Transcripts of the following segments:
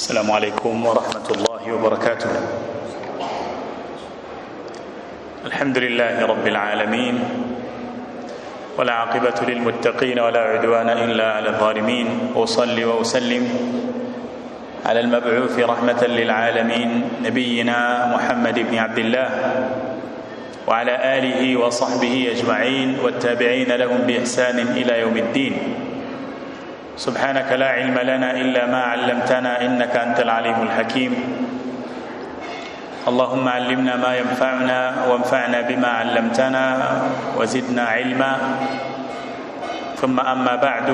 السلام عليكم ورحمة الله وبركاته. الحمد لله رب العالمين، والعاقبة للمتقين ولا عدوان إلا على الظالمين. وأصلي وأسلم على المبعوث رحمة للعالمين نبينا محمد بن عبد الله وعلى آله وصحبه أجمعين والتابعين لهم بإحسان إلى يوم الدين. سبحانك لا علم لنا إلا ما علمتنا إنك أنت العليم الحكيم. اللهم علمنا ما ينفعنا وانفعنا بما علمتنا وزدنا علما. ثم أما بعد.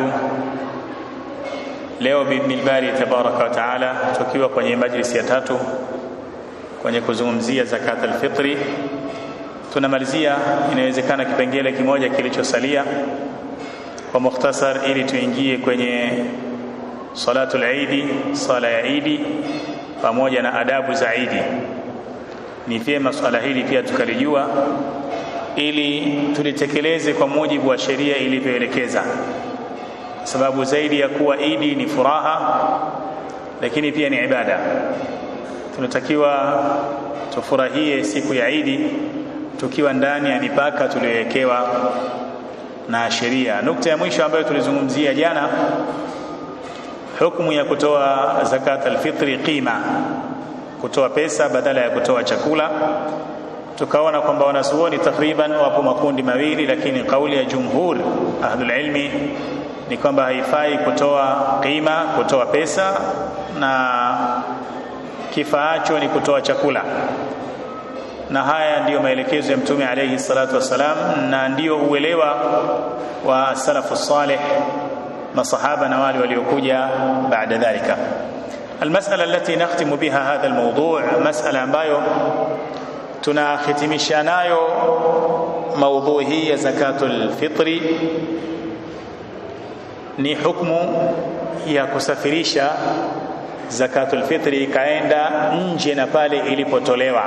Leo biidhnillah tabaraka wa taala tukiwa kwenye majlisi ya tatu kwenye kuzungumzia zakat al-fitri, tunamalizia inawezekana kipengele kimoja kilichosalia kwa mukhtasar ili tuingie kwenye salatul Eid, sala ya Eid pamoja na adabu za Eid. Ni vyema swala hili pia tukalijua ili tulitekeleze kwa mujibu wa sheria ilivyoelekeza, sababu zaidi ya kuwa Eid ni furaha lakini pia ni ibada. Tunatakiwa tufurahie siku ya Eid tukiwa ndani ya mipaka tuliyowekewa na sheria. Nukta ya mwisho ambayo tulizungumzia jana, hukumu ya kutoa zakat al-fitri qima, kutoa pesa badala ya kutoa chakula. Tukaona kwamba wanazuoni takriban wapo makundi mawili, lakini kauli ya jumhur ahlul ilmi ni kwamba haifai kutoa qima, kutoa pesa, na kifaacho ni kutoa chakula. Na haya ndiyo maelekezo ya Mtume alayhi salatu wasalam, na ndiyo uelewa wa salafu salih, masahaba na wale waliokuja baada dhalika. المسألة التي نختم بها هذا الموضوع مسألة ambayo tunahitimisha nayo maudhui hii ya zakatul fitri ni hukumu ya kusafirisha zakatul fitri ikaenda nje na pale ilipotolewa.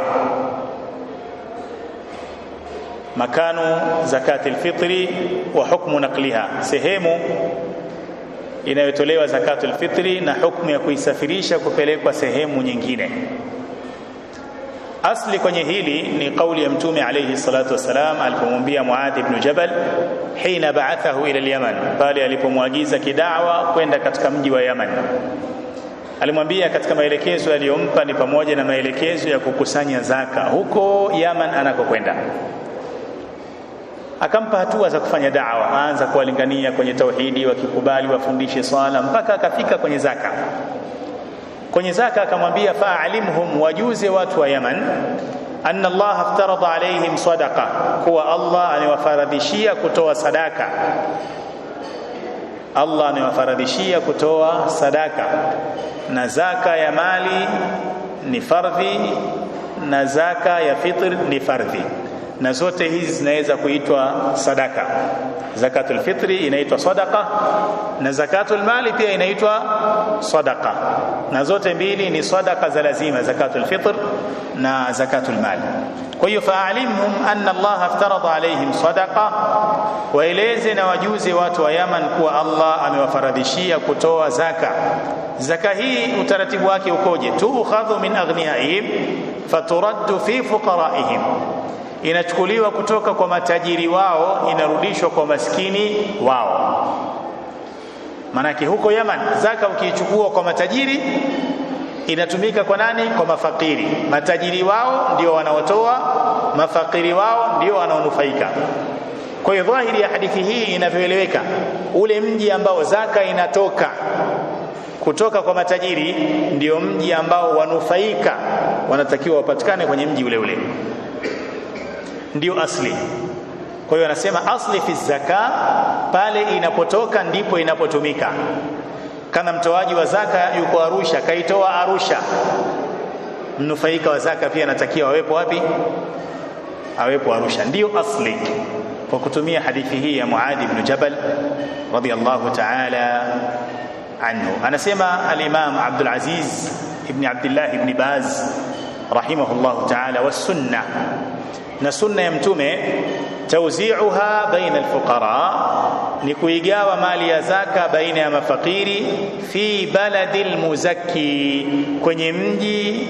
Makanu zakatul fitri wa hukmu naqliha, sehemu inayotolewa zakatul fitri na hukumu ya kuisafirisha kupelekwa sehemu nyingine. Asli kwenye hili ni kauli ya Mtume alayhi salatu wasalam alipomwambia Muadh ibn Jabal hina ba'athahu ila al-Yaman, pale alipomwagiza kidawa kwenda katika mji wa Yaman. Alimwambia katika maelekezo aliyompa ni pamoja na maelekezo ya kukusanya zaka huko Yaman anakokwenda. Akampa hatua za kufanya da'wa, aanza kuwalingania kwenye tauhidi, wakikubali wafundishe swala, mpaka akafika kwenye zaka. Kwenye zaka akamwambia fa'alimhum, wajuze watu wa Yaman, anna Allah aftarada alaihim sadaqa, kuwa Allah amewafaradhishia kutoa sadaka. Allah amewafaradhishia kutoa sadaka, na zaka ya mali ni fardhi na zaka ya fitr ni fardhi, na zote hizi zinaweza kuitwa sadaka. Zakatul fitri inaitwa sadaqa na zakatul mali pia inaitwa sadaqa, na zote mbili ni sadaqa za lazima, zakatul fitr na zakatul mali. Kwa hiyo fa'alimhum anna Allah aftarada alaihim sadaqa, waeleze na wajuze watu wa Yaman kuwa Allah amewafaradhishia kutoa zaka. Zaka hii utaratibu wake ukoje? Tu'khadhu min aghniyaihim faturaddu fi fuqaraihim, inachukuliwa kutoka kwa matajiri wao inarudishwa kwa maskini wao. Manake huko Yaman zaka ukiichukua kwa matajiri inatumika kwa nani? Kwa mafakiri. Matajiri wao ndio wanaotoa, mafakiri wao ndio wanaonufaika. Kwa hiyo dhahiri ya hadithi hii inavyoeleweka, ule mji ambao zaka inatoka kutoka kwa matajiri ndio mji ambao wanufaika wanatakiwa wapatikane kwenye mji ule ule, ndio asli. Kwa hiyo anasema asli fi zaka, pale inapotoka ndipo inapotumika. Kama mtoaji wa zaka yuko Arusha, kaitoa Arusha, mnufaika wa zaka pia anatakiwa awepo wapi? Awepo Arusha, ndio asli. Kwa kutumia hadithi hii ya Muadh ibn Jabal radiyallahu ta'ala anhu, anasema al-Imam Abdul Aziz ibn Abdullah ibn Baz rahimahullahu ta'ala, was-sunnah, na sunna ya Mtume tawzi'uha baina al-fuqara, ni kuigawa mali ya zaka baina ya mafakiri fi baladil muzakki, kwenye mji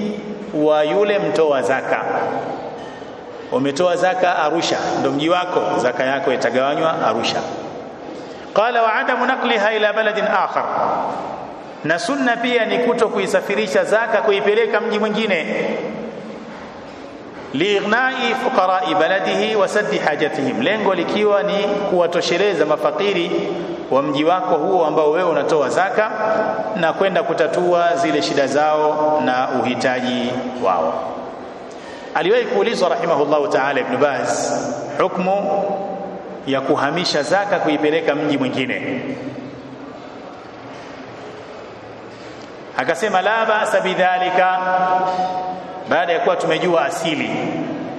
wa yule mtoa zaka. Umetoa zaka Arusha, ndio mji wako, zaka yako itagawanywa Arusha. Qala wa adamu naqliha ila baladin akhar, na sunna pia ni kuto kuisafirisha zaka kuipeleka mji mwingine, liighnai fuqara'i baladihi wa saddi hajatihim, lengo likiwa ni kuwatosheleza mafakiri wa mji wako huo ambao wewe unatoa zaka na kwenda kutatua zile shida zao na uhitaji wao. Aliwahi kuulizwa rahimahullahu ta'ala Ibn Baz hukumu ya kuhamisha zaka kuipeleka mji mwingine, akasema la ba'sa bidhalika, baada ya kuwa tumejua asili.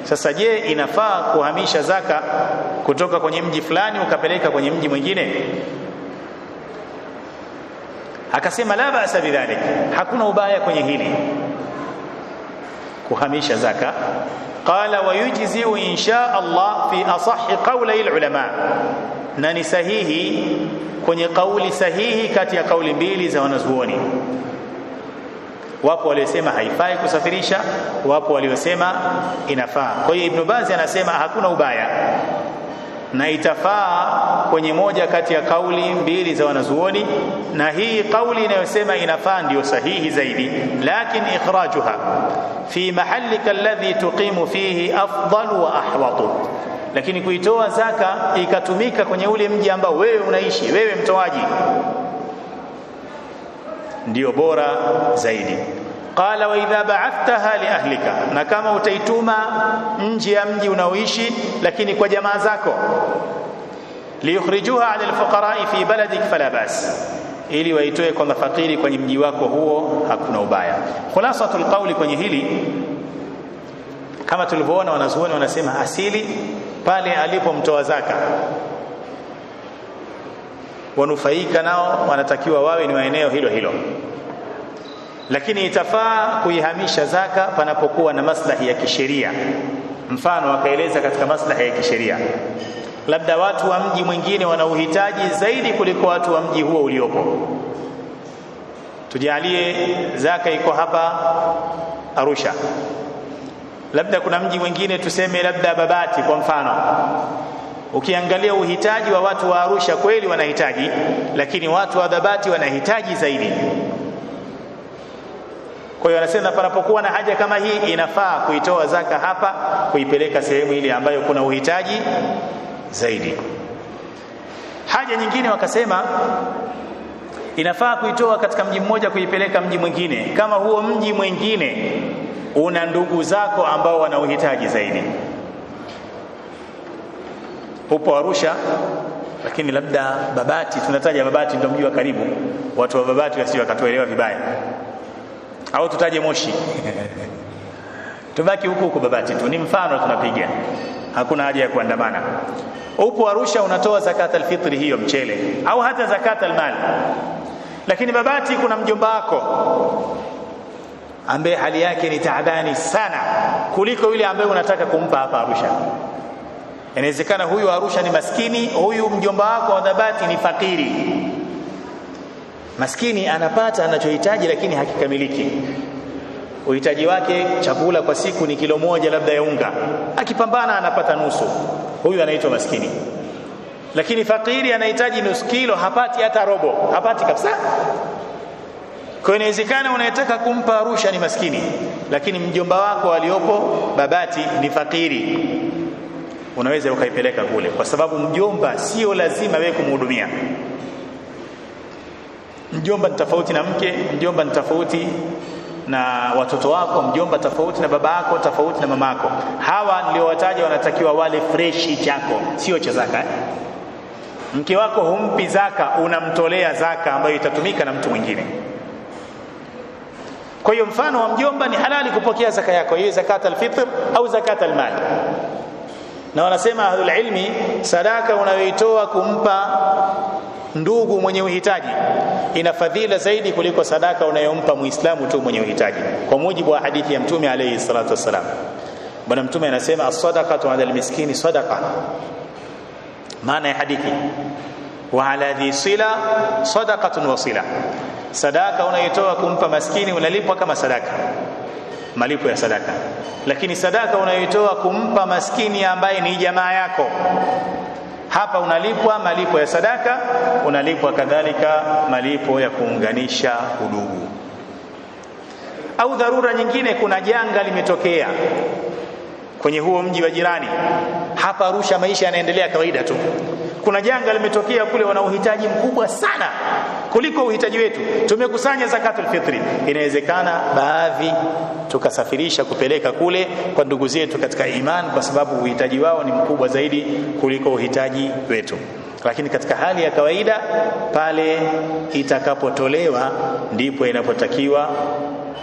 Sasa je, inafaa kuhamisha zaka kutoka kwenye mji fulani ukapeleka kwenye mji mwingine? Akasema la ba'sa bidhalika, hakuna ubaya kwenye hili kuhamisha zaka. Qala wa yujzi'u insha Allah fi asahhi qawli ulama, na ni sahihi kwenye kauli sahihi kati ya kauli mbili za wanazuoni. Wapo waliosema haifai kusafirisha, wapo waliosema inafaa. Kwa hiyo Ibn Baz anasema hakuna ubaya na itafaa kwenye moja kati ya kauli mbili za wanazuoni, na hii kauli inayosema inafaa ndio sahihi zaidi, lakini ikhrajuha fi mahallika alladhi tuqimu fihi afdal wa ahwatu, lakini kuitoa zaka ikatumika kwenye ule mji ambao wewe unaishi, wewe mtoaji, ndio bora zaidi. Qala wa idha ba'athtaha li ahlika, na kama utaituma nje ya mji unaoishi lakini kwa jamaa zako, liyukhrijuha 'ala alfuqara'i fi baladik fala bas, ili waitoe kwa mafakiri kwenye mji wako huo, hakuna ubaya. Khulasatul qawli kwenye hili, kama tulivyoona, wanazuoni wanasema asili pale alipomtoa zaka, wanufaika nao wanatakiwa wawe ni wa eneo hilo hilo, lakini itafaa kuihamisha zaka panapokuwa na maslahi ya kisheria. Mfano wakaeleza katika maslahi ya kisheria, labda watu wa mji mwingine wana uhitaji zaidi kuliko watu wa mji huo uliopo. Tujalie zaka iko hapa Arusha, labda kuna mji mwingine, tuseme labda Babati kwa mfano. Ukiangalia uhitaji wa watu wa Arusha kweli wanahitaji, lakini watu wa Babati wanahitaji zaidi. Kwa hiyo anasema panapokuwa na haja kama hii, inafaa kuitoa zaka hapa kuipeleka sehemu ile ambayo kuna uhitaji zaidi. Haja nyingine wakasema inafaa kuitoa katika mji mmoja kuipeleka mji mwingine kama huo mji mwingine una ndugu zako ambao wana uhitaji zaidi. Upo Arusha lakini labda Babati, tunataja Babati ndio mji wa karibu, watu wa Babati wasije wakatuelewa vibaya, au tutaje Moshi tubaki huko Babati tu, ni mfano tunapiga, hakuna haja ya kuandamana. Upo Arusha unatoa zakat alfitri, hiyo mchele, au hata zakat almal, lakini Babati kuna mjomba wako ambaye hali yake ni taabani sana kuliko yule ambaye unataka kumpa hapa Arusha. Inawezekana huyu Arusha ni maskini, huyu mjomba wako wa Babati ni fakiri. Maskini anapata anachohitaji lakini hakikamiliki. Uhitaji wake chakula kwa siku ni kilo moja labda ya unga, akipambana anapata nusu, huyu anaitwa maskini. Lakini fakiri anahitaji nusu kilo, hapati hata robo, hapati kabisa. Kwa inawezekana unayetaka kumpa Arusha ni maskini, lakini mjomba wako aliopo Babati ni fakiri, unaweza ukaipeleka kule, kwa sababu mjomba sio lazima wewe kumhudumia. Mjomba ni tofauti na mke, mjomba ni tofauti na watoto wako, mjomba tofauti na baba yako, tofauti na mama yako. Hawa niliowataja wanatakiwa wale freshi chako, sio cha zaka. Mke wako humpi zaka, unamtolea zaka ambayo itatumika na mtu mwingine. Kwa hiyo mfano wa mjomba ni halali kupokea zaka yako, hiyo zakat alfitr au zakat almal. Na wanasema ahlul ilmi, sadaka unayoitoa kumpa ndugu mwenye uhitaji ina fadhila zaidi kuliko sadaka unayompa muislamu tu mwenye uhitaji, kwa mujibu wa hadithi ya Mtume alayhi salatu wasalam. Bwana Mtume anasema as-sadaqatu 'ala al-miskini sadaqa. Maana ya hadithi, wa ala dhi sila sadaqatun wa sila. Sadaka unayotoa kumpa maskini unalipwa kama sadaka, malipo ya sadaka. Lakini sadaka unayotoa kumpa maskini ambaye ni jamaa yako, hapa unalipwa malipo ya sadaka, unalipwa kadhalika malipo ya kuunganisha udugu. Au dharura nyingine, kuna janga limetokea kwenye huo mji wa jirani. Hapa Arusha maisha yanaendelea kawaida tu. Kuna janga limetokea kule, wana uhitaji mkubwa sana kuliko uhitaji wetu. Tumekusanya zakatul fitri, inawezekana baadhi tukasafirisha kupeleka kule kwa ndugu zetu katika imani, kwa sababu uhitaji wao ni mkubwa zaidi kuliko uhitaji wetu. Lakini katika hali ya kawaida, pale itakapotolewa ndipo inapotakiwa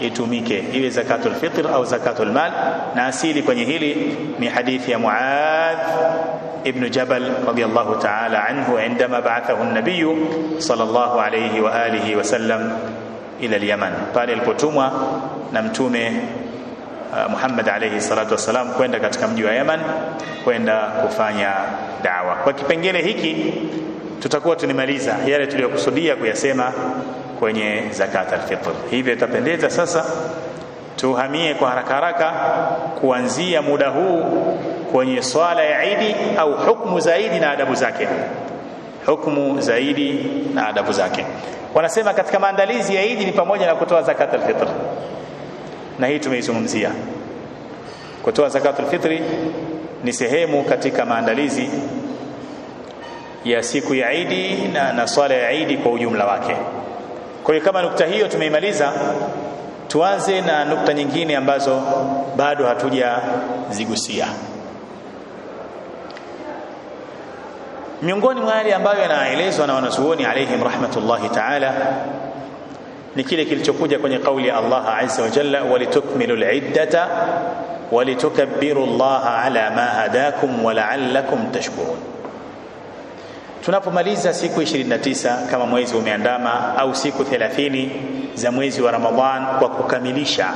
itumike, iwe zakatul fitr au zakatul mal. Na asili kwenye hili ni hadithi ya Muadh ibn Jabal radiyallahu ta'ala anhu, indama ba'athahu an-nabiy sallallahu alayhi wa alihi wa sallam ila al-Yaman, pale alipotumwa na mtume Muhammad alayhi salatu wasalam kwenda katika mji wa Yaman kwenda kufanya da'wa. Kwa kipengele hiki tutakuwa tunimaliza yale tuliyokusudia kuyasema kwenye zakat al-fitr. Hivyo itapendeza sasa tuhamie kwa haraka haraka kuanzia muda huu kwenye swala ya Eid, au hukumu zaidi na adabu zake. Hukumu zaidi na adabu zake. Wanasema katika maandalizi ya Eid ni pamoja na kutoa zakat al-fitr, na hii tumeizungumzia. Kutoa zakat al-fitr ni sehemu katika maandalizi ya siku ya Eid na swala ya Eid kwa ujumla wake. Kwa hiyo kama nukta hiyo tumeimaliza, tuanze na nukta nyingine ambazo bado hatujazigusia. Miongoni mwa yale ambayo yanaelezwa na wanazuoni alayhim rahmatullahi ta'ala ni kile kilichokuja kwenye kauli ya Allah azza wa jalla, walitukmilu al-iddata walitukabbiru Allah ala ma hadakum wa la'allakum tashkurun. Tunapomaliza siku 29 kama mwezi umeandama, au siku 30 za mwezi wa Ramadhan kwa kukamilisha,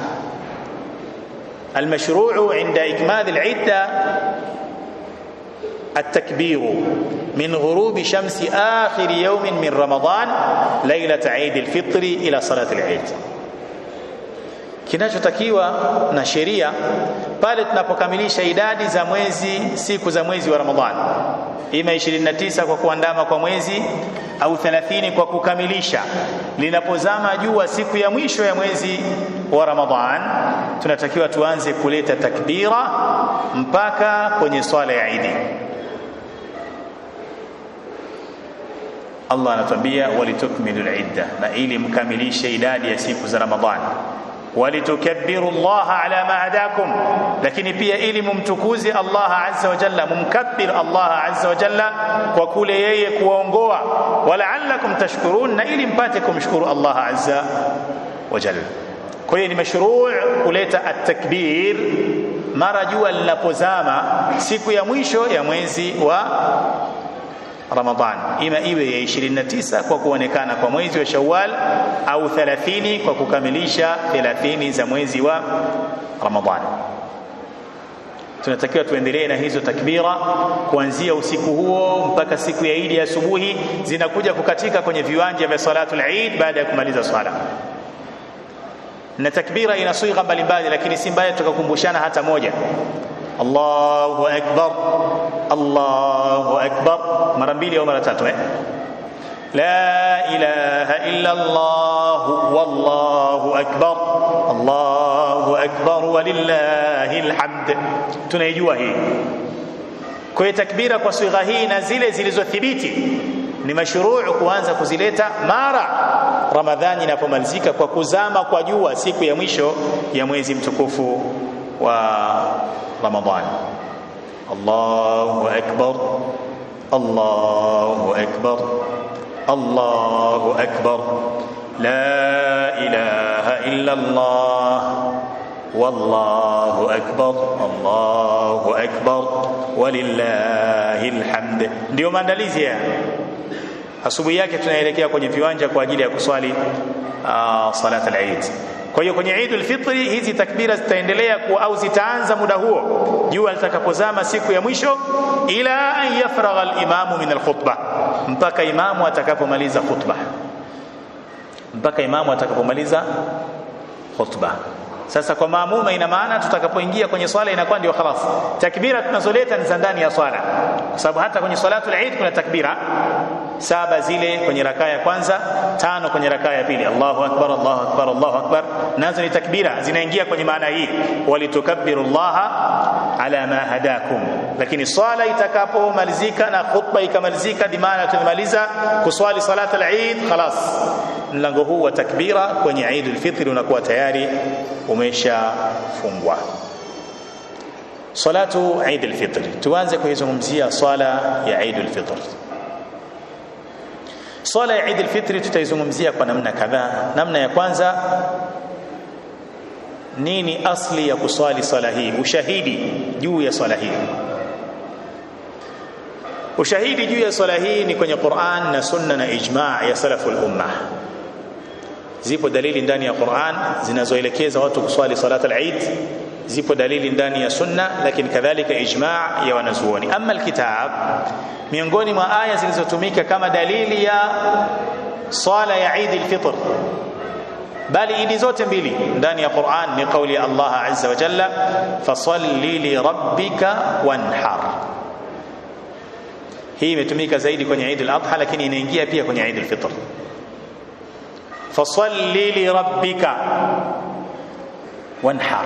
المشروع عند إكمال العدة التكبير من غروب شمس آخر يوم من رمضان ليلة عيد الفطر إلى صلاة العيد. Kinachotakiwa na sheria pale tunapokamilisha idadi za mwezi, siku za mwezi wa Ramadhan, ima 29 kwa kuandama kwa mwezi au 30 kwa kukamilisha, linapozama jua siku ya mwisho ya mwezi wa Ramadhan, tunatakiwa tuanze kuleta takbira mpaka kwenye swala ya Eid. Allah anatuambia walitukmilu al-idda, na ili mkamilishe idadi ya siku za Ramadhan, walitukabbiru Allah ala ma hadakum, lakini pia ili mumtukuze Allah azza wa jalla, mumkabbir Allah azza wa jalla kwa kule yeye kuongoa, wala'allakum tashkurun, na ili mpate kumshukuru Allah azza wa jalla. Kwa hiyo ni mashruu kuleta at-takbir mara jua linapozama siku ya mwisho ya mwezi wa Ramadhan, ima iwe ya 29 kwa kuonekana kwa mwezi wa Shawwal au 30 kwa kukamilisha 30 za mwezi wa Ramadhan. Tunatakiwa tuendelee na hizo takbira kuanzia usiku huo mpaka siku ya Eid asubuhi, zinakuja kukatika kwenye viwanja vya salatul Eid baada ya kumaliza swala. Na takbira ina sigha mbalimbali, lakini si mbaya tukakumbushana hata moja. Allahu akbar, Allahu akbar, mara mbili au mara tatu. La ilaha illa Allah wallahu akbar, Allahu akbar walillahil hamd. Tunaijua hii. Kwa hiyo takbira kwa sigha hii na zile zilizothibiti ni mashruu kuanza kuzileta mara Ramadhani inapomalizika kwa kuzama kwa jua siku ya mwisho ya mwezi mtukufu wa Ramadhan. Allahu akbar, Allahu akbar, Allahu akbar, la ilaha illa Allah wallahu akbar, Allahu akbar walillahil hamd. Ndio maandalizi ya asubuhi yake tunaelekea kwenye viwanja kwa ajili ya kuswali salat al-Eid. Kwa hiyo kwenye Eid al-Fitr hizi takbira zitaendelea au zitaanza muda huo jua litakapozama siku ya mwisho, ila an yafragha al-imamu min al-khutbah, mpaka imamu atakapomaliza khutba, mpaka imamu atakapomaliza khutba. Sasa kwa maamuma ina maana tutakapoingia kwenye swala inakuwa ndio khalas. Takbira tunazoleta ni za ndani ya swala, kwa sababu hata kwenye salatul Eid kuna takbira 7 zile kwenye rakaa ya kwanza, 5 kwenye rakaa ya pili. Allahu akbar, Allahu akbar, Allahu akbar, nazo ni takbira zinaingia kwenye maana hii, walitukabbirullaha ala ma hadakum. Lakini swala itakapomalizika na khutba ikamalizika, di maana tumemaliza kuswali salatul Eid, khalas, mlango huu wa takbira kwenye Eid al-Fitr unakuwa tayari umeshafungwa. Salatu Eid al-Fitr, tuanze kuizungumzia swala ya Eid al-Fitr. Swala ya Eid al-Fitr tutaizungumzia kwa namna kadhaa. Namna ya kwanza, nini asli ya kuswali swala hii, ushahidi juu ya swala hii. Ushahidi juu ya swala hii ni kwenye Qur'an na Sunna na ijma' ya salaful ummah. Zipo dalili ndani ya Qur'an zinazoelekeza watu kuswali salat al-Eid, zipo dalili ndani ya Sunna, lakini kadhalika ijma' ya wanazuoni. Ama alkitab, miongoni mwa aya zilizotumika kama dalili ya swala ya Eid al-Fitr, bali idi zote mbili ndani ya Qur'an, ni kauli ya Allah azza wa jalla, fasalli li rabbika wanhar. Hii imetumika zaidi kwenye Eid al-Adha, lakini inaingia pia kwenye Eid al-Fitr. fasalli li rabbika wanhar,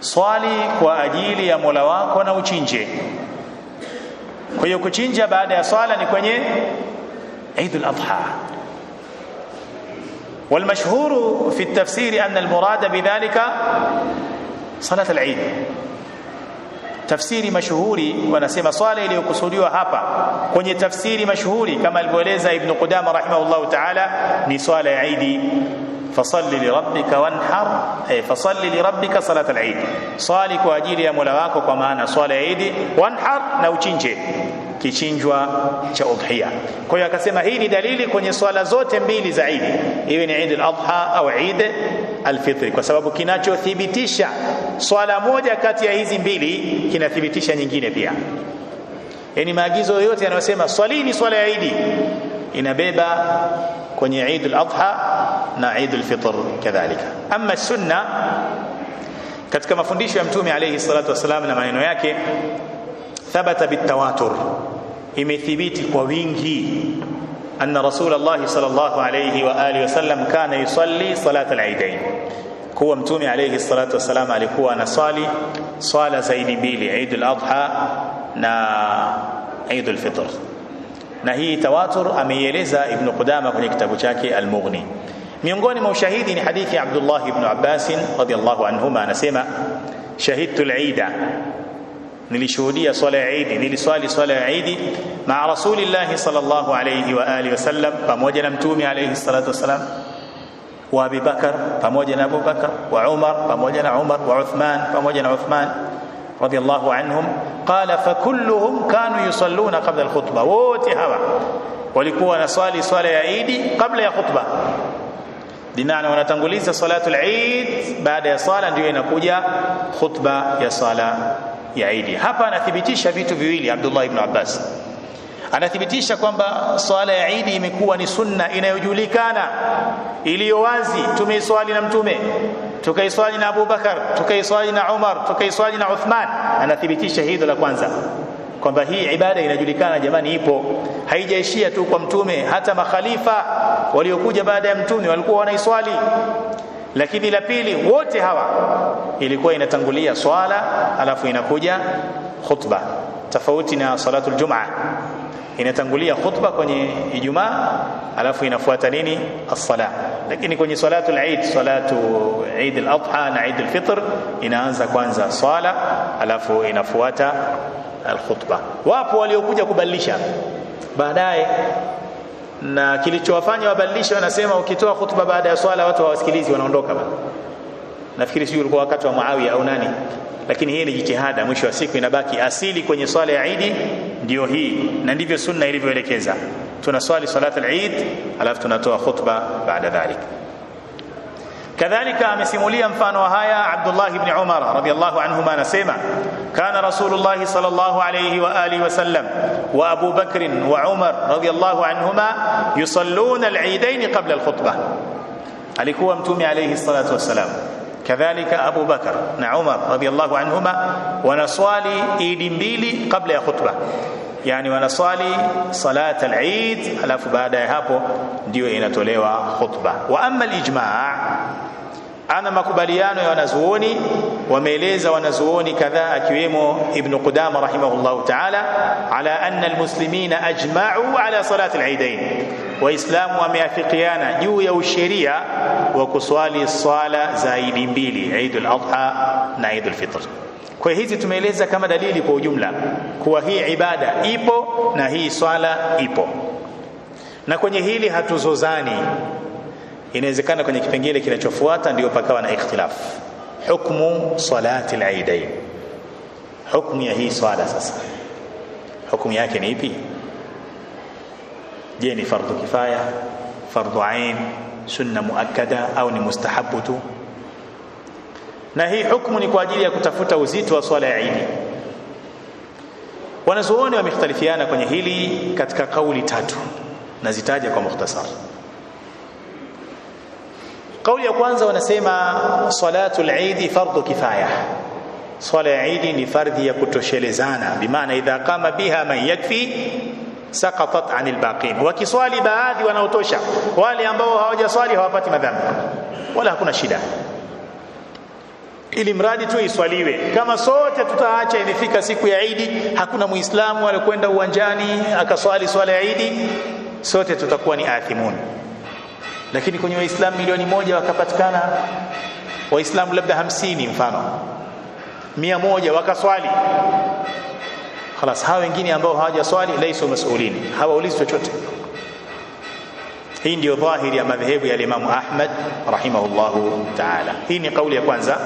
swali kwa ajili ya Mola wako na uchinje. Kwa hiyo kuchinja baada ya swala ni kwenye Eid al-Adha. والمشهور في التفسير أن المراد بذلك صلاة العيد. tafsiri mashuhuri wanasema swala iliyokusudiwa hapa kwenye tafsiri mashuhuri kama alivyoeleza Ibn Qudama rahimahullah ta'ala ni swala ya Eid. fasalli li rabbika wanhar, fasalli li rabbika salat al-Eid, swali kwa ajili ya Mola wako, kwa maana swala ya Eid, wanhar, na uchinje kichinjwa cha udhiya. Kwa hiyo akasema hii ni dalili kwenye swala zote mbili za Eid, iwe ni Eid al-Adha au Eid al-Fitr, kwa sababu kinachothibitisha swala moja kati ya hizi mbili kinathibitisha nyingine pia. Yani maagizo yote yanayosema swalini swala ya Eid inabeba kwenye Eid al-Adha na Eid al-Fitr kadhalika. Ama sunna, katika mafundisho ya Mtume alayhi salatu wasalam na maneno yake, thabata bitawatur, imethibiti kwa wingi, anna Rasulullah sallallahu alayhi wa alihi wasallam kana yusalli salat al-Eidain, kuwa Mtume alayhi salatu wasalam alikuwa anasali swala zaidi mbili, Eid al-Adha na Eid al-Fitr. Na hii tawatur ameieleza Ibn Qudama kwenye kitabu chake Al-Mughni. Miongoni mwa ushahidi ni hadithi ya Abdullah ibn Abbas radiyallahu anhuma, anasema shahidtu al-Eid, nilishuhudia swala ya Eid, niliswali swala ya Eid ma Rasulillah sallallahu alayhi wa alihi wasallam, pamoja na Mtume alayhi salatu wasalam, wa Abi Bakar, pamoja na Abu Bakar, wa Umar, pamoja na Umar, wa Uthman, pamoja na Uthman radiyallahu anhum. Qala fakulluhum kanu yusalluna qabla al-khutbah, wote hawa walikuwa wanaswali swala ya Eid kabla ya khutba. Dinana wanatanguliza salatul Eid, baada ya sala ndio inakuja khutba ya sala ya Eid. Hapa anathibitisha vitu viwili Abdullah ibn Abbas. Anathibitisha kwamba swala ya Eid imekuwa ni sunna inayojulikana, iliyo wazi. Tumeiswali na Mtume, tukaiswali na Abu Bakar, tukaiswali na Umar, tukaiswali na Uthman. Anathibitisha hilo la kwanza, kwamba hii ibada inajulikana jamani, ipo, haijaishia tu kwa Mtume, hata makhalifa waliokuja baada ya Mtume walikuwa wanaiswali. Lakini la pili, wote hawa ilikuwa inatangulia swala alafu inakuja khutba, tofauti na salatul Jumaa, inatangulia khutba kwenye Ijumaa alafu inafuata nini? As-sala. Lakini kwenye salatul Eid, salatu Eid al-Adha na Eid al-Fitr, inaanza kwanza swala alafu inafuata al-khutba. Wapo waliokuja kubadilisha baadaye, na kilichowafanya wabadilisha, wanasema ukitoa khutba baada ya swala watu hawasikilizi, wanaondoka bana. Nafikiri sio ulikuwa wakati wa Muawiya au nani, lakini hii ni jitihada. Mwisho wa siku inabaki asili kwenye swala ya Eid ndio hii, na ndivyo sunna ilivyoelekeza. Tunaswali salat al-Eid alafu tunatoa khutba baada dhalik. kadhalika amesimulia mfano wa haya Abdullah ibn Umar radiyallahu anhuma, anasema kana Rasulullah sallallahu alayhi wa alihi wasallam wa Abu Bakr wa Umar radiyallahu anhuma yusalluna al-eidain qabla al-khutbah, alikuwa mtume alayhi salatu wasalam kadhalika Abu Bakar na Umar radiyallahu anhuma wanaswali idi mbili kabla ya khutba, yani wanaswali salat al-eid, alafu baada ya hapo ndio inatolewa khutba. Wa amma al-ijma', ana makubaliano ya wanazuoni, wameeleza wanazuoni kadhaa akiwemo Ibn Qudama rahimahullahu ta'ala ala anna almuslimina ajma'u ala salati al-eidain, waislamu wameafikiana juu ya usheria wa kuswali swala za idi mbili, Eid al-Adha na Eid al-Fitr. Kwa hizi tumeeleza kama dalili kwa ujumla kuwa hii ibada ipo na hii swala ipo, na kwenye hili hatuzozani. Inawezekana kwenye kipengele kinachofuata ndio pakawa na ikhtilaf. Hukmu salati al-eidain, hukmu ya hii swala sasa, hukmu yake ni ipi? Je, ni fardhu kifaya, fardhu ain, sunna muakkada au ni mustahabu tu? Na hii hukumu ni kwa ajili ya kutafuta uzito wa swala ya Eid. Wanazuoni wamekhtalifiana kwenye hili katika kauli tatu, nazitaja kwa mukhtasar. Kauli ya kwanza wanasema salatul Eid fardhu kifaya, swala ya Eid ni fardhi ya kutoshelezana, bimaana idha qama biha man yakfi saqatat anil baqin, wakiswali baadhi wanaotosha, wale ambao hawajaswali hawapati madhambi wala hakuna shida, ili mradi tu iswaliwe. Kama sote tutaacha imefika siku ya Eid, hakuna muislamu alikwenda uwanjani akaswali swala ya Eid, sote tutakuwa ni athimun. Lakini kwenye waislamu milioni 1 wakapatikana waislamu labda 50 mfano 100 wakaswali, خلاص hao wengine ambao hawajaswali laisu mas'ulin, hawaulizwi chochote. Hii ndio dhahiri ya madhehebu ya Imam Ahmad rahimahullahu ta'ala. Hii ni kauli ya kwanza,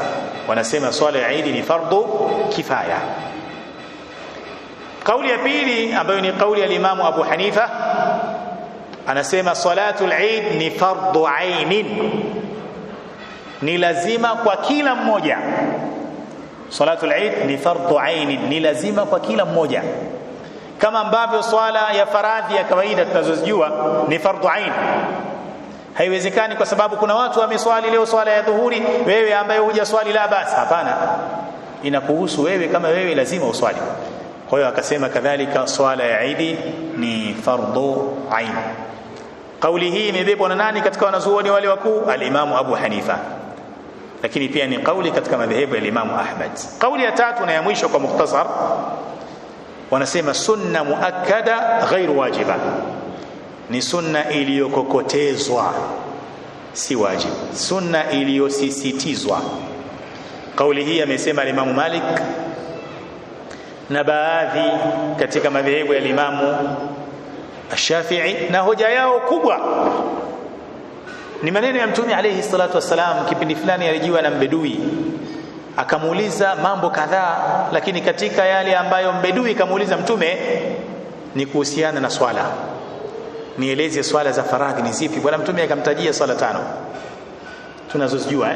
wanasema swala ya Eid ni fardhu kifaya. Kauli ya pili ambayo ni kauli ya Imam Abu Hanifa, anasema salatul Eid ni fardhu ainin, ni lazima kwa kila mmoja. Salatul Eid ni fardhu ainin, ni lazima kwa kila mmoja, kama ambavyo swala ya faradhi ya kawaida tunazozijua ni fardhu ain. Haiwezekani kwa sababu kuna watu wameswali leo swala ya dhuhuri, wewe ambaye hujaswali la basi. Hapana, inakuhusu wewe, kama wewe lazima uswali. Kwa hiyo akasema kadhalika swala ya Eid ni fardhu ain. Kauli hii imebebwa na nani katika wanazuoni wale wakuu? Al-Imam Abu Hanifa, lakini pia ni kauli katika madhehebu ya Imam Ahmad. Kauli ya tatu na ya mwisho kwa mukhtasar, wanasema sunna muakkada ghairu wajiba, ni sunna iliyokokotezwa, si wajib, sunna iliyosisitizwa. Kauli hii amesema Imam Malik na baadhi katika madhehebu ya Imam Shafi'i, na hoja yao kubwa ni maneno ya Mtume alayhi salatu wasalam. Kipindi fulani alijiwa na mbedui akamuuliza mambo kadhaa, lakini katika yale ambayo mbedui kamuuliza Mtume ni kuhusiana na swala. Nieleze swala za faradhi ni zipi? Bwana Mtume akamtajia swala 5 tunazozijua,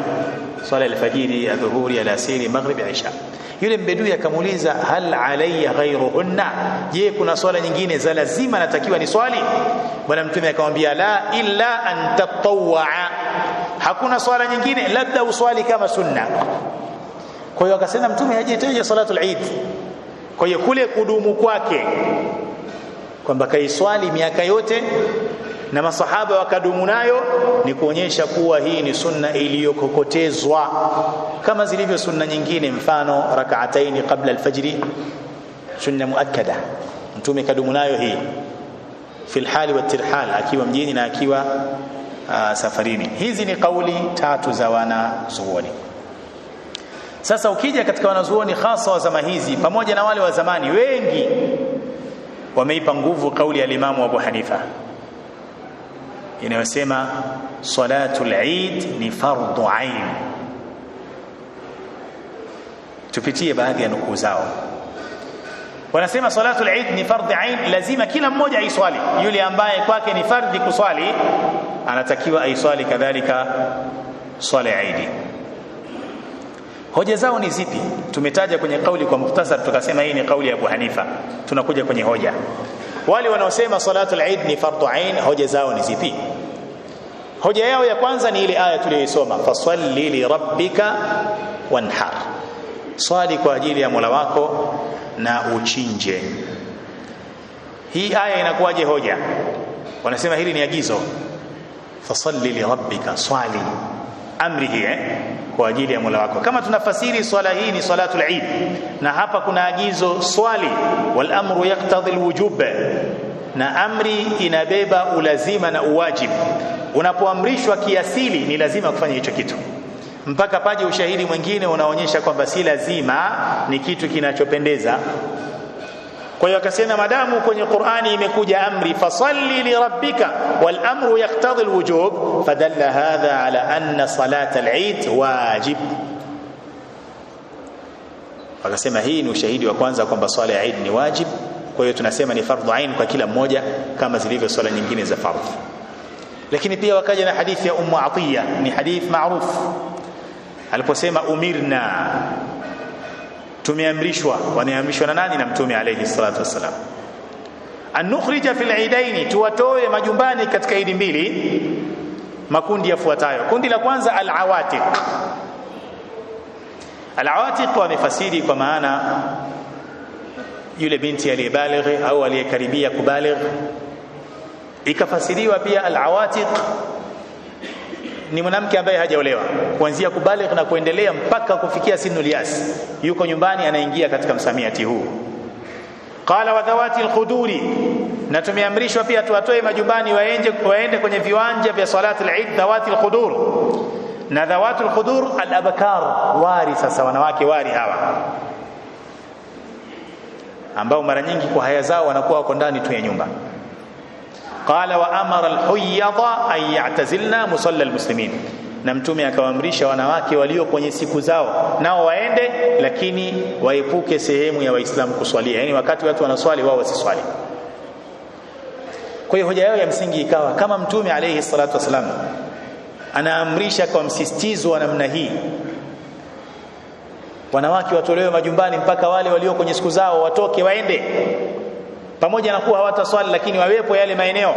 swala al-fajiri, adhuhuri, alasiri, maghrib, isha. Yule mbedui akamuuliza hal alayya ghayruhunna, je kuna swala nyingine za lazima natakiwa ni swali? Bwana Mtume akamwambia la illa an tatawwa, hakuna swala nyingine labda uswali kama sunna. Kwa hiyo akasema Mtume hajitaja salatul Eid. Kwa hiyo kule kudumu kwake kwamba kaiswali miaka yote na masahaba wakadumu nayo ni kuonyesha kuwa hii ni sunna iliyokokotezwa, kama zilivyo sunna nyingine, mfano rak'ataini qabla al-fajr, sunna muakkada, Mtume kadumu nayo hii fil hali wa tirhal, akiwa mjini na akiwa safarini. Hizi ni kauli tatu za wanazuoni. Sasa ukija katika wanazuoni hasa wa zama hizi pamoja na wale wa zamani, wengi wameipa nguvu kauli ya Imam Abu Hanifa inayosema salatul Eid ni fardhu ain. Tupitie baadhi ya nukuu zao. Wanasema salatul Eid ni fardhu ain, lazima kila mmoja aiswali. Yule ambaye kwake ni fardhi kuswali anatakiwa aiswali kadhalika swala ya Eid. Hoja zao ni zipi? Tumetaja kwenye kauli kwa mukhtasar, tukasema hii ni kauli ya Abu Hanifa. Tunakuja kwenye hoja. Wale wanaosema salatul Eid ni fardhu ain, hoja zao ni zipi? Hoja yao ya kwanza ni ile aya tuliyosoma, fasalli li rabbika wanhar, swali kwa ajili ya Mola wako na uchinje. Hii aya inakuwaje hoja? Wanasema hili ni agizo, fasalli li rabbika, swali, amri hii kwa ajili ya Mola wako. Kama tunafasiri swala hii ni salatul Eid, na hapa kuna agizo swali, wal amru yaqtadhi alwujub, na amri inabeba ulazima na uwajibu. Unapoamrishwa kiasili ni lazima kufanya hicho kitu, mpaka paje ushahidi mwingine unaonyesha kwamba si lazima, ni kitu kinachopendeza. Kwa hiyo akasema madamu kwenye Qur'ani imekuja amri fasalli li rabbika wal amru yaqtadhi alwujub, fadalla hadha ala anna salata al-Eid wajib. Akasema hii ni ushahidi wa kwanza kwamba swala ya Eid ni wajib. Kwa hiyo tunasema ni fardhu ain kwa kila mmoja kama zilivyo swala nyingine za fardhu. Lakini pia wakaja na hadithi ya Ummu Atiya, ni hadith maarufu, aliposema umirna, tumeamrishwa. Wanaamrishwa na nani? Na Mtume alayhi salatu wasalam. An nukhrija fil eidaini, tuwatoe majumbani katika idi mbili makundi yafuatayo. Kundi la kwanza al-awatiq. Al-awatiq wamefasiri kwa maana yule binti aliyebaligh au aliyekaribia kubaligh. Ikafasiriwa pia al-awatiq ni mwanamke ambaye hajaolewa, kuanzia kubaligh na kuendelea mpaka kufikia sinul yas, yuko nyumbani, anaingia katika msamiati huu. Qala wa dhawati al-khuduri, na tumeamrishwa pia tuwatoe majumbani waende kwenye viwanja vya salati al-Eid, dhawati al-khudur. Na dhawati al-khudur al-abkar, wari. Sasa wanawake wari hawa ambao mara nyingi kwa haya zao wanakuwa wako ndani tu ya nyumba. Qala wa amara al-huyyada an ya'tazilna musalla al-muslimin, na Mtume akawaamrisha wanawake walio kwenye siku zao nao waende, lakini waepuke sehemu ya Waislamu kuswalia, yani wakati watu wanaswali wao wasiswali. Kwa hiyo hoja yao ya msingi ikawa kama Mtume alayhi salatu wasalam anaamrisha kwa msisitizo wa namna hii, wanawake watolewe majumbani mpaka wale walio kwenye siku zao watoke waende, pamoja na kuwa hawataswali lakini wawepo yale maeneo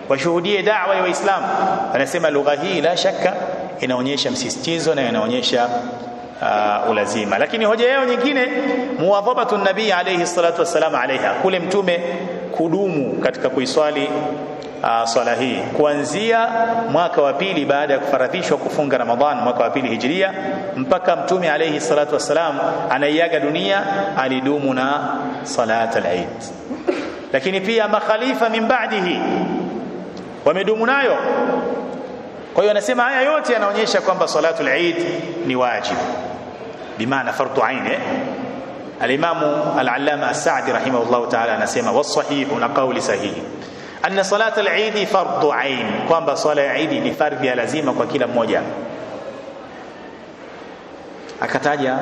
washuhudie da'wa ya Waislamu. Anasema lugha hii la shaka inaonyesha msisitizo na inaonyesha ulazima. Lakini hoja yao nyingine, muwadhabatu nabii alayhi salatu wasalam alaiha, kule Mtume kudumu katika kuiswali swala hii kuanzia mwaka wa pili baada ya kufaradhishwa kufunga Ramadhan, mwaka wa pili Hijria, mpaka Mtume alayhi salatu wasalam anaiaga dunia, alidumu na salat al-Eid. Lakini pia makhalifa min ba'dihi wamedumu nayo. Kwa hiyo anasema haya yote yanaonyesha kwamba salatul Eid ni wajib, bimaana fardhu ain. Al-Imamu al-Allama as-Sa'di rahimahullah ta'ala anasema was-sahihu, na qawli sahihi, anna salatul Eid fardhu ain, kwamba swala ya Eid ni fardhi ya lazima kwa kila mmoja. Akataja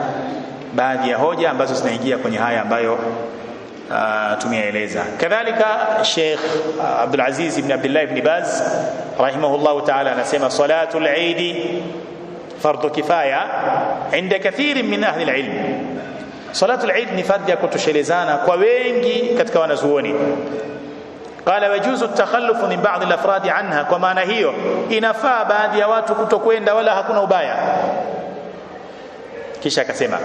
baadhi ya hoja ambazo zinaingia kwenye haya ambayo tumeeleza. Kadhalika Sheikh Abdul Aziz ibn Abdullah ibn Baz rahimahullah ta'ala anasema salatul Eid fardhu kifaya inda kathir min ahli al-ilm. Salatul Eid ni fardhi ya kutoshelezana kwa wengi katika wanazuoni. Qala wajuzu at-takhalluf min ba'd al-afrad anha, kwa maana hiyo inafaa baadhi ya watu kutokwenda wala hakuna ubaya. Kisha akasema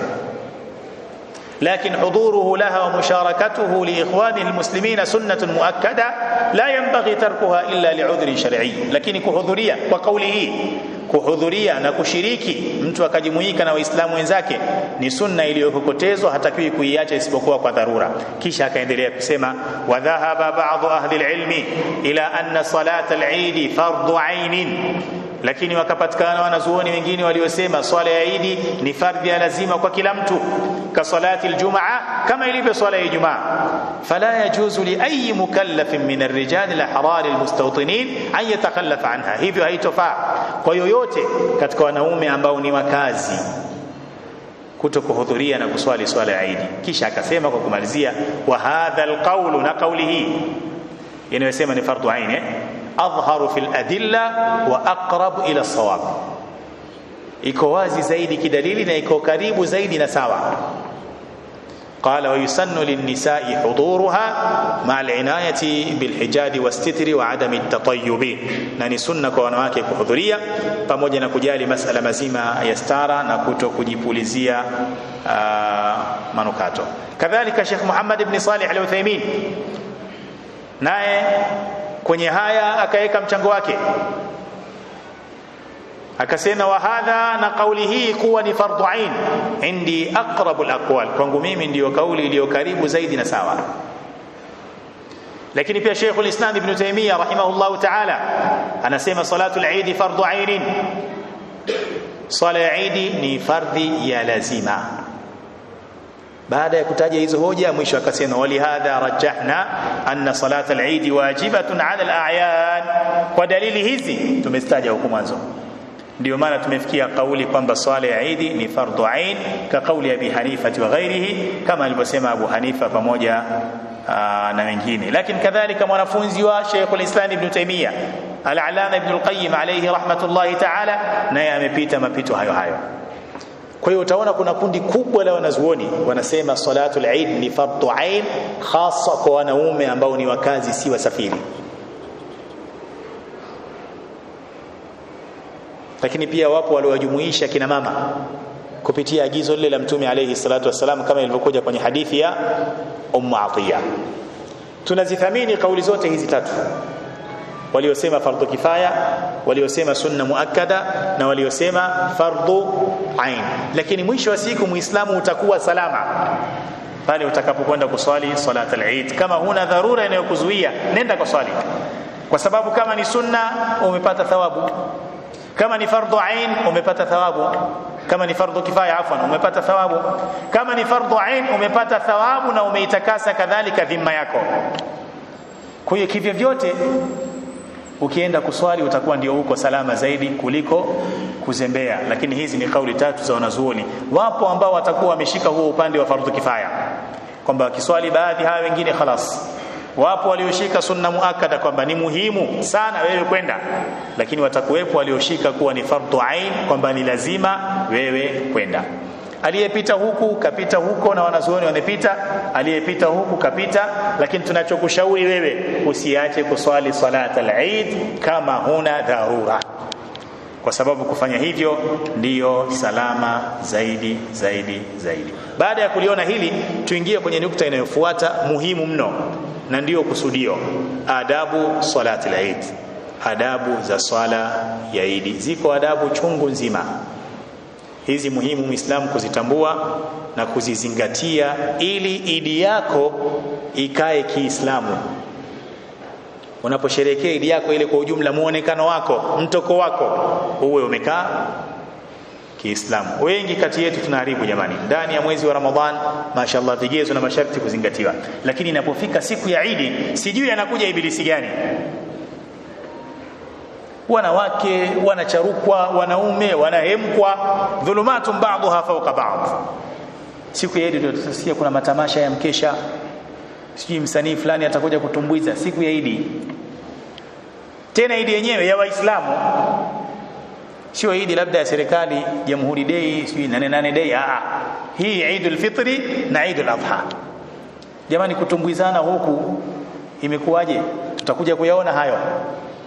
لكن حضوره لها ومشاركته لإخوانه المسلمين سنة مؤكدة لا ينبغي تركها إلا لعذر شرعي. لكن kuhudhuria kwa kauli hii, kuhudhuria na kushiriki mtu akajumuika na waislamu wenzake ni sunna iliyokokotezwa, hatakiwi kuiacha isipokuwa kwa dharura. Kisha akaendelea kusema wa dhahaba ba'd ahli al-ilmi ila anna salata al-Eid fardhu ain, lakini wakapatikana wanazuoni wengine waliosema swala ya Eid ni fardhi ya lazima kwa kila mtu, ka salati aljumaa, kama ilivyo swala ya Ijumaa. Fala yajuzu li ayi mukallafin min ar-rijal al-ahrar al-mustawtinin an yatakhallafa anha, hivyo haitofaa kwa yoyote katika wanaume ambao ni wakazi kutokuhudhuria na kuswali swala ya Eid. Kisha akasema kwa kumalizia, wa hadha al-qawlu, na kauli hii inayosema ni fardhu ain adhharu fil adilla wa aqrab ila as-sawab, iko wazi zaidi kidalili na iko karibu zaidi na sawa. قال ويسن للنساء حضورها مع العناية بالحجاب والستر وعدم التطيب. na ni sunna kwa wanawake kuhudhuria pamoja na kujali masala mazima ya stara na kuto kujipulizia manukato. kadhalika Sheikh Muhammad ibn Salih al-Uthaymeen naye kwenye haya akaweka mchango wake, akasema wa hadha, na kauli hii kuwa ni fardhu ain indi aqrabul aqwal, kwangu mimi ndio kauli iliyo karibu zaidi na sawa. lakini pia Sheikh al-Islam Ibn Taymiyyah rahimahullah ta'ala anasema salatul Eid fardhu ain, sala ya Eid ni fardhi ya lazima. baada ya kutaja hizo hoja mwisho akasema walihadha rajahna anna salatul Eid wajibatun ala al-a'yan, kwa dalili hizi tumestaja huko mwanzo ndio maana tumefikia kauli kwamba swala ya Eid ni fardhu ain, ka kauli ya Abi Hanifa wa ghairihi, kama alivyosema Abu Hanifa pamoja na wengine. lakini kadhalika mwanafunzi wa Sheikh al-Islam Ibn Taymiyyah al-Allama Ibn al-Qayyim alayhi rahmatullahi ta'ala naye amepita mapito hayo hayo. kwa hiyo utaona kuna kundi kubwa la wanazuoni wanasema salatul Eid ni fardhu ain, hasa kwa wanaume ambao ni wakazi si wasafiri. lakini pia wapo waliowajumuisha kina mama kupitia agizo lile la Mtume alayhi salatu wasalam, kama ilivyokuja kwenye hadithi ya Atiya. tunazithamini kauli zote hizi tatu, waliosema fardhu kifaya, waliosema sunna muakkada, na waliosema fardhu ain. lakini mwisho wa siku Muislamu utakuwa salama pale utakapokwenda kuswali salatul Eid. kama huna dharura inayokuzuia nenda kuswali, kwa sababu kama ni sunna umepata thawabu, kama ni fardhu ain umepata thawabu, kama ni fardhu kifaya umepata thawabu, kama ni fardhu ain umepata thawabu na umeitakasa kadhalika dhima yako. kwa hiyo kivyo vyote ukienda kuswali utakuwa ndio uko salama zaidi kuliko kuzembea. lakini hizi ni kauli tatu za wanazuoni. wapo ambao watakuwa wameshika huo upande wa fardhu kifaya kwamba kiswali baadhi, hawa wengine khalas. wapo walioshika sunna muakkada kwamba ni muhimu sana wewe kwenda, lakini watakuwepo walioshika kuwa ni fardhu ain kwamba ni lazima wewe kwenda. aliyepita huku kapita huko na wanazuoni wamepita, aliyepita huku kapita. lakini tunachokushauri wewe usiache kuswali salatul Eid kama huna dharura, kwa sababu kufanya hivyo ndiyo salama zaidi zaidi zaidi. baada ya kuliona hili, tuingie kwenye nukta inayofuata muhimu mno, na ndiyo kusudio, adabu salatul Eid. adabu za swala ya Eid, ziko adabu chungu nzima. hizi muhimu Muislamu kuzitambua na kuzizingatia ili Eid yako ikae Kiislamu. unaposherehekea Eid yako ile kwa ujumla, muonekano wako, mtoko wako uwe umekaa Kiislamu. wengi kati yetu tunaharibu jamani, ndani ya mwezi wa Ramadhan mashaallah vigezo na masharti kuzingatiwa, lakini inapofika siku ya Eid sijui anakuja ibilisi gani. wanawake wanacharukwa, wanaume wanahemkwa, dhulumatun ba'daha fawqa ba'd. siku ya Eid ndio tutasikia kuna matamasha ya mkesha, sijui msanii fulani atakuja kutumbuiza siku ya Eid. tena Eid yenyewe ya Waislamu, sio Eid labda ya serikali, Jamhuri Day, sijui 88 Day. hii Eidul Fitri na Eidul Adha. jamani, kutumbuizana huku imekuwaje? tutakuja kuyaona hayo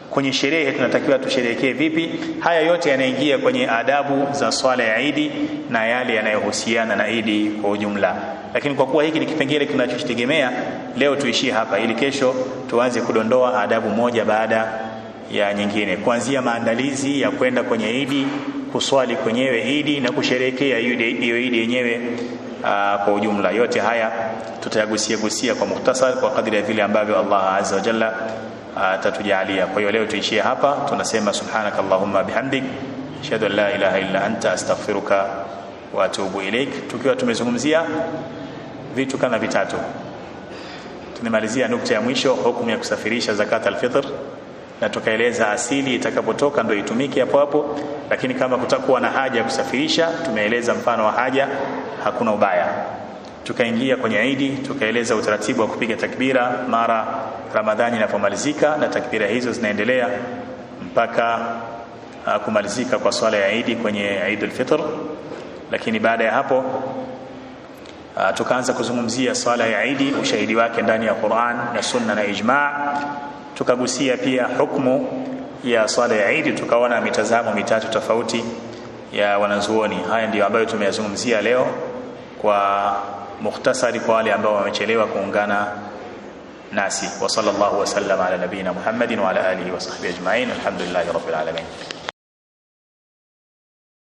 kwenye sherehe. tunatakiwa tusherehekee vipi? haya yote yanaingia kwenye adabu za swala ya Eid na yale yanayohusiana na Eid kwa ujumla. lakini kwa kuwa hiki ni kipengele tunachokitegemea, leo tuishie hapa ili kesho tuanze kudondoa adabu moja baada ya nyingine, kuanzia maandalizi ya kwenda kwenye Eid, kuswali kwenyewe Eid na kusherehekea hiyo Eid yenyewe kwa ujumla. yote haya tutayagusia kwa mukhtasar kwa kadri ya vile ambavyo Allah azza wa jalla atatujalia. kwa hiyo leo tuishie hapa. tunasema subhanakallahumma bihamdik, ashhadu an la ilaha illa anta, astaghfiruka wa atubu ilaik. tukiwa tumezungumzia vitu kama vitatu, tunamalizia nukta ya mwisho, hukumu ya kusafirisha zakat al-fitr, na tukaeleza asili itakapotoka ndio itumike hapo hapo. lakini kama kutakuwa na haja ya kusafirisha, tumeeleza mfano wa haja, hakuna ubaya. tukaingia kwenye Eid, tukaeleza utaratibu wa kupiga takbira mara Ramadhani inapomalizika, na takbira hizo zinaendelea mpaka kumalizika kwa swala ya Eid kwenye Eid al-Fitr. Lakini baada ya hapo tukaanza kuzungumzia swala ya Eid, ushahidi wake ndani ya Qur'an na Sunna na ijma'. Tukagusia pia hukumu ya swala ya Eid, tukaona mitazamo mitatu tofauti ya wanazuoni. Haya ndio ambayo tumeyazungumzia leo kwa mukhtasari kwa wale ambao wamechelewa kuungana nasi. Wa sallallahu wa sallam ala nabina Muhammadin wa ala alihi wa sahbihi ajma'in. Alhamdulillahi rabbil alamin.